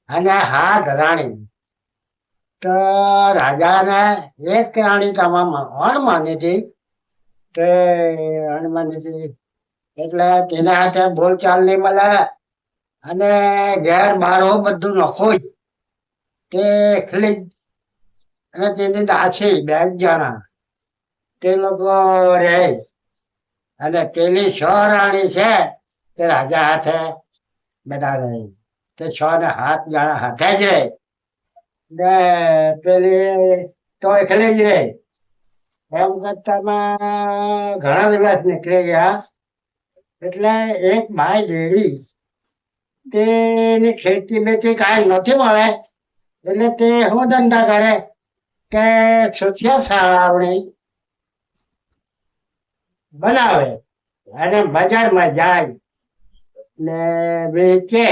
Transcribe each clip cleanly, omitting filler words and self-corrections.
અને 7 રાણી. તો રાજાને એક રાણી તમામ અણમાની હતી. તે અણમાની હતી એટલે તેના હાથે બોલચાલ નહીં મળે. અને ઘેર બારો બધું નખો જ તે એકલી જ. અને તેની દાસી 2 જણા તે લોકો રહે. અને પેલી 6 રાણી છે તે રાજા હાથે બધા રહે. તે 6 ને 7 જણા હાથે જ રહે. ને પેલી તો એકલી જ રહે. એમ કરતામાં ઘણા દિવસ નીકળી ગયા. એટલે એક ભાઈ ડેરી તેની ખેતી બેતી કાંઈ નથી મળે. એટલે તે શું ધંધા કરે કે સુથિયા સાવણી બનાવે અને બજારમાં જાય ને વેચે.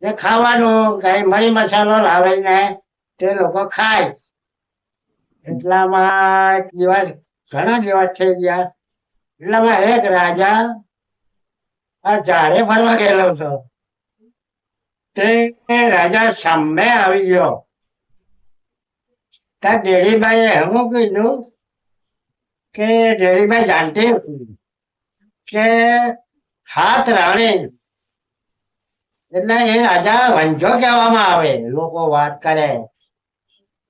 ને ખાવાનું કઈ મરી મસાલો લાવીને તે લોકો ખાય. એટલામાં એક દિવસ ઘણા દિવસ થઈ ગયા. એટલામાં એક રાજા આ ઝાડે ફરવા ગયેલો હતો. તે રાજા સામે આવી ગયો. ત્યાં ડેરીબાઈએ એવું કીધું કે ડેરીબાઈ જાણતી હતી કે 7 રાણી એટલે એ રાજા વંજો કહેવામાં આવે. લોકો વાત કરે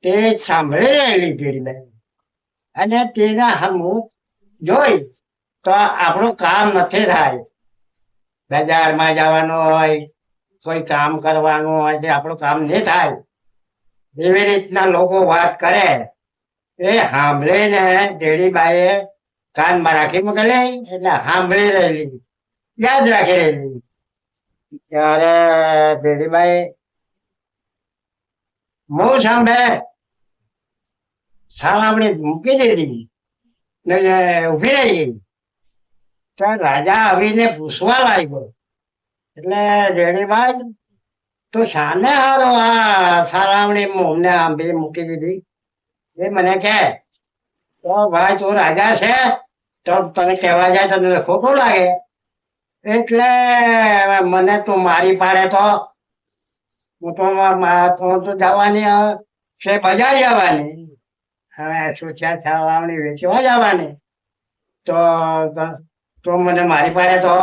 તે સાંભળી રહેલી ડેરીબાઈ. અને તેના હમું જોઈ તો આપણું કામ નથી થાય. બજારમાં જવાનું હોય, કોઈ કામ કરવાનું હોય તે આપણું કામ નહીં થાય. એવી રીતના લોકો વાત કરે. એ સાંભળીને ડેડીબાઈએ કાનમાં રાખી મૂકેલી. એટલે સાંભળી રહેલી, યાદ રાખી રહેલી. ત્યારે ડેડીબાઈ મોં સાંભળે સાવણી મૂકી દીધી ને ઉભી રહી ગઈ. તો રાજા આવીને પૂછવા લાગ્યો. એટલે ડેડીબાઈ તો શાને હારો આ સારાવણી મોમને આંબી મૂકી દીધી એ મને કહે. તો ભાઈ તું રાજા છે તો તને કહેવા જાય તને ખોટું લાગે. એટલે મને તું મારી પાડે તો હું તો જવાની છે બજાર જવાની. હવે સુથિયા છાવણી વેચવા જવાની. તો મને મારી પાડે તો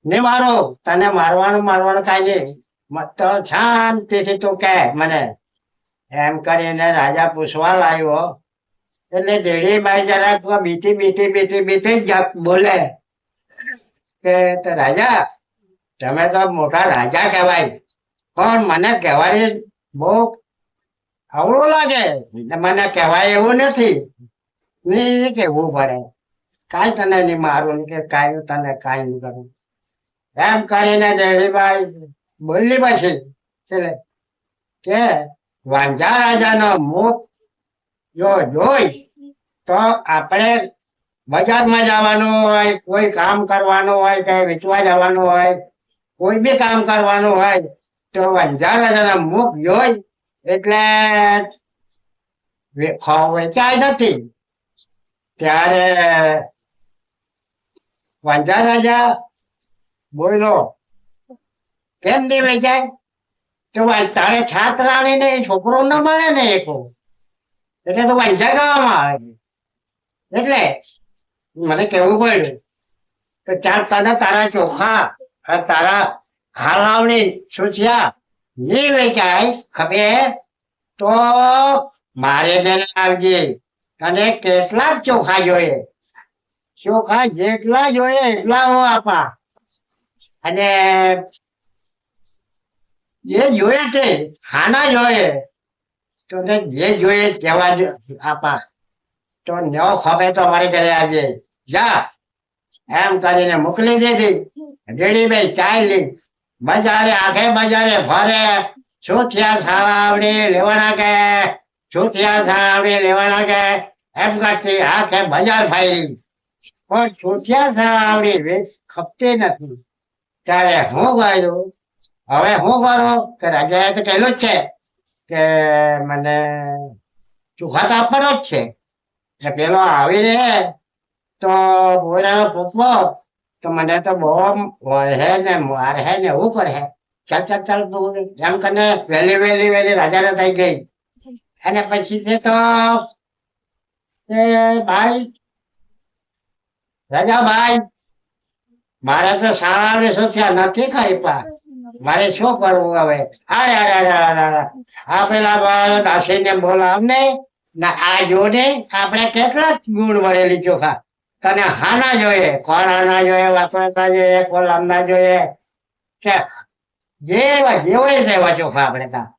નહીં મારો. તને મારવાનું કાંઈ નહીં. તો શાંતિથી તું કે મને. એમ કરીને રાજા પૂછવા લાગ્યો. એટલે ડેડીબાઈ જરાક બીતી જ બોલે કે રાજા તમે તો મોટા રાજા કહેવાય પણ મને કહેવાય બહુ અવળું લાગે. મને કહેવાય એવું નથી. નહીં કહેવું પડે. કાંઈ તને નહીં મારું કે કાંઈ તને કાંઈ નહીં કરું. એમ કરીને ડેડીબાઈ બોલી પછી કે વાંઝા રાજાનો મુખ જો જોઈ તો આપણે બજારમાં જવાનું હોય, કોઈ કામ કરવાનું હોય કે વેચવા જવાનું હોય, કોઈ બી કામ કરવાનું હોય તો વાંઝા રાજાના મુખ જોઈ એટલે વેચાય નથી. ત્યારે વાંઝા રાજા બોલો કેમ નહીં વેચાય? તો તારે 7 રાણી ને છોકરો ન મળે ને એકો એટલે તો વાંઝા ગાવામાં આવે. એટલે મને કેવું પડ્યું કે ચાર તને તારા ચોખા તારા હારાવણી સુથિયા નહીં વેચાય ખબે તો મારે બેન આવજે. તને કેટલા ચોખા જોઈએ? ચોખા જેટલા જોઈએ એટલા હું આપા. અને જે જોઈએ તે ખાના જોઈએ તો જે જોઈએ તેવા જ આપા. તો નવો ખબે તો મારી ઘરે આવજે જા. એમ કરીને મોકલી દીધી. ડેડીબાઈ ચાલી બજારે આખે બજારે ફરે. સુથિયા સાવણી લેવાના કે સુથિયા સાવણી લેવાના કે એમ કરતી આખે બજાર ફરી. પણ સુથિયા સાવણી ખપતી નથી. ત્યારે હું કર્યું હવે શું કરો કે રાજાએ તો કહેલું જ છે કે મને ચોખા તો આપવાનો જ છે. એટલે પેલો આવી રહે તો બોરાનો પૂછવો તો મને તો બહુ વળે ને મારે ને એવું કરે. ચાલ ચાલ ચાલ તું એમ કરીને વહેલી વહેલી વહેલી રાજાને થઈ ગઈ. અને પછી છે તો એ ભાઈ રાજાભાઈ મારે તો સારા દિવસો થયા નથી ખાઈ પા, મારે શું કરવું હવે? અરે અરે અરે અરે અરે. આ પેલા દાસીને બોલાવ ને ના આ જો ને આપણે કેટલા ગુણ વળેલી ચોખા. તને હાના જોઈએ, કોણ હાના જોઈએ, વાપરતા જોઈએ, કોલામ ના જોઈએ કે જેવા જેવો તેવા ચોખા આપણે ત્યાં.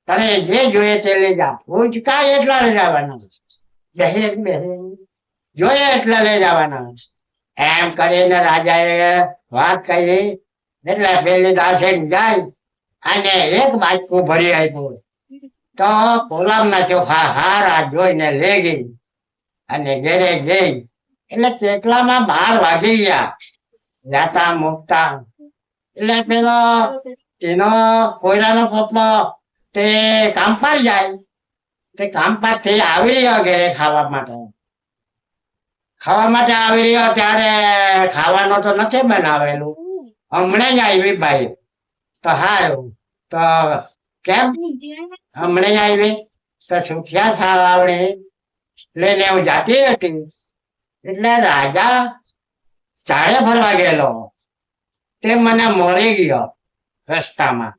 તને જે જોઈએ તે લઈ જા. ઉચકા એટલા લઈ જવાના, દહેજ બેહેજ જોઈએ એટલા લઈ જવાના. એમ કરીને રાજાએ વાત કરી એટલે પેલી દાસી જાય અને એક બાજકું ભરી આપ્યું. તો કોલામના ચોખા હારા જોઈને લે ગઈ અને ઘેરે ગઈ. એટલે કેટલામાં 12 વાગી ગયા જાતા મૂકતા. એટલે પેલો તેનો કોયરાનો પોપલો તે કામ પર જાય. તે કામ પરથી આવી રહ્યો ઘેરે ખાવા માટે. ખાવા માટે આવી રહ્યો ત્યારે ખાવાનું તો નથી બનાવેલું, હમણાં જ આવી ભાઈ. તો હારું તો કેમ હમણાં જ આવી તો સુખિયા સાવડી લઈને હું જાતી હતી. એટલે રાજા ચાળે ફરવા ગયેલો તે મને મળી ગયો રસ્તામાં.